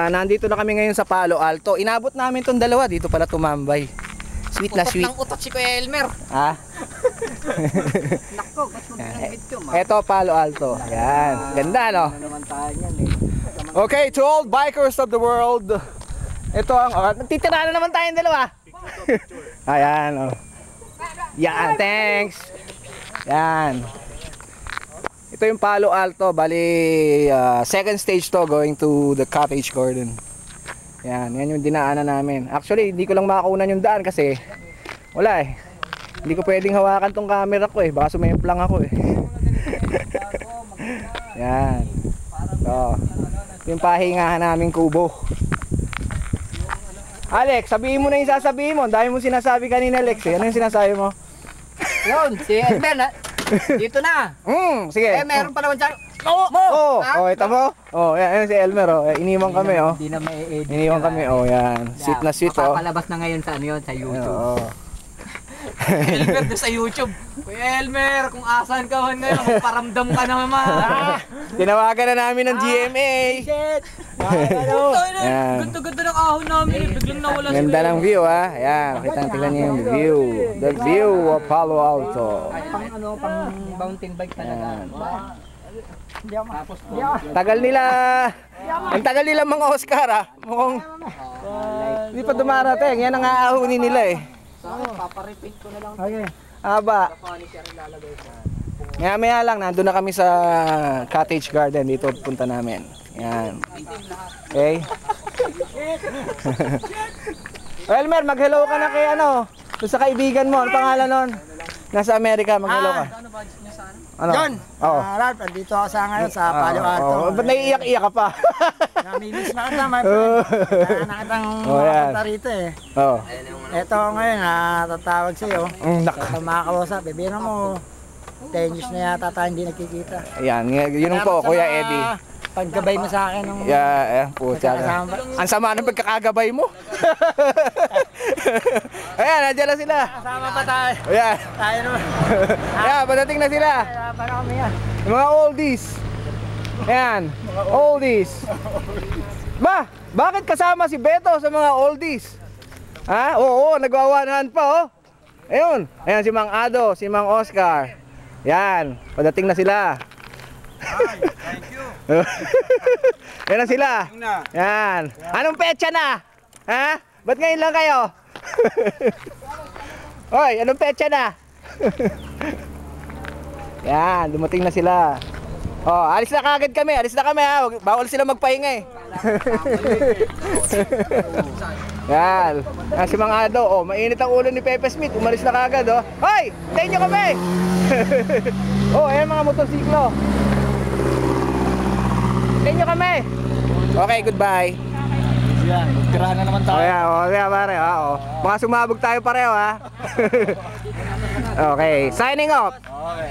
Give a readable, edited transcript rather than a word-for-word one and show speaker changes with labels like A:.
A: Nandito na kami ngayon sa Palo Alto. Inabot namin tong dalawa, dito pala tumambay. Sweet na sweet.
B: Utot ng utot si Kuya Elmer.
A: Ha?
B: Nako, ba't mo binanggit yun,
A: Ito Palo Alto. Yan. Ganda no?
B: Ano naman tayo yan eh.
A: Okay, to all bikers of the world. Ito ang nagtitira na naman tayong dalawa. Ayan oh. Yan, thanks. Yan. Ito yung Palo Alto, bali second stage to going to the cottage garden. Yan yung dinaanan namin. Actually, hindi ko lang makakunan yung daan kasi wala eh. Hindi ko pwedeng hawakan tong camera ko eh, baka sumemplang ako eh. Yan. So, yung pahingahan naming kubo. Alex, sabihin mo na yung sasabihin mo. Dahil mo sinasabi kanina, Alex eh. Ano yung sinasabi mo?
B: Yun, si Elmer na. Dito na.
A: Sige.
B: Eh, meron pa naman dyan.
A: Ito mo. Yan si Elmer oh. Iniwan kami oh.
B: Hindi na may-edit.
A: Iniwan kami yan. Sweet na sweet oh.
B: Mapapalabas na ngayon sa ano yun, sa YouTube.
A: Oo.
B: Elmer doon sa YouTube. Kuya Elmer, kung asan ka man ngayon, paramdam ka naman.
A: Tinawagan na namin ng GMA.
B: Shit!
A: Yan.
B: Ganda-ganda ng ahon namin. Biglang nawala si
A: Ganda ng view ha. Ayan, tingnan niyo yung view. The view of Palo Alto.
B: Pang mountain bike talaga.
A: Tagal nila. Ang tagal nila mga Oscar ha. Mukhang hindi pa dumarating. Yan ang aahunin nila eh.
B: Paparepeat ko na lang.
A: Okay. Aba. Maya lang, nandun na kami sa cottage garden. Dito punta namin. Yan. Okay. Elmer, mag-hello ka na kay ano. Doon sa kaibigan mo. Ano pangalan nun? Nasa Amerika, mag-hello ka. Ano?
C: John!
A: Oo.
C: Ralph, dito ako sa ngayon sa Palo Alto.
A: Ba't naiiyak-iyak ka pa?
C: Namimiss na kita, my friend. Nakatang makapunta rito eh.
A: Oo.
C: Ito ngayon, tatawag sa'yo.
A: Nak.
C: Ito makakausap, bibira mo. 10 years na yata tayo hindi nakikita.
A: Ayan, yun po, Kuya Eddie.
C: Pagkabay mo sa akin nung...
A: Yeah, pucha. Ang sama ng pagkakagabay mo. Ayan, nandiyan na sila.
C: Kasama pa tayo.
A: Ayan.
C: Tayo naman.
A: Ayan, padating na sila.
C: Para kami yan.
A: Yung mga oldies. Ayan, oldies. Bakit kasama si Beto sa mga oldies? Ha? Oo, nagwawanahan pa oh. Ayun, ayan si Mang Ado, si Mang Oscar. Yan, padating na sila.
C: Ay, thank you.
A: Yan na sila. Yan. Anong petsa na? Ha? Ba't ngayon lang kayo? Hoy, anong petsa na? Yan, dumating na sila. Oh, alis na kagad kami. Alis na kami ha. Bawal sila magpahinga eh. Yan. Si Mang Ado. Oh, mainit ang ulo ni Pepe Smith. Umalis na kagad oh. Hoy, tayo nyo kami. Oh, ayan mga motorsiklo. Tayo nyo kami. Okay, goodbye.
C: Yan, magtira na naman tayo.
A: Okay, pare. Oo. Baka sumabog tayo pareho ha. Okay, signing off.
C: Okay.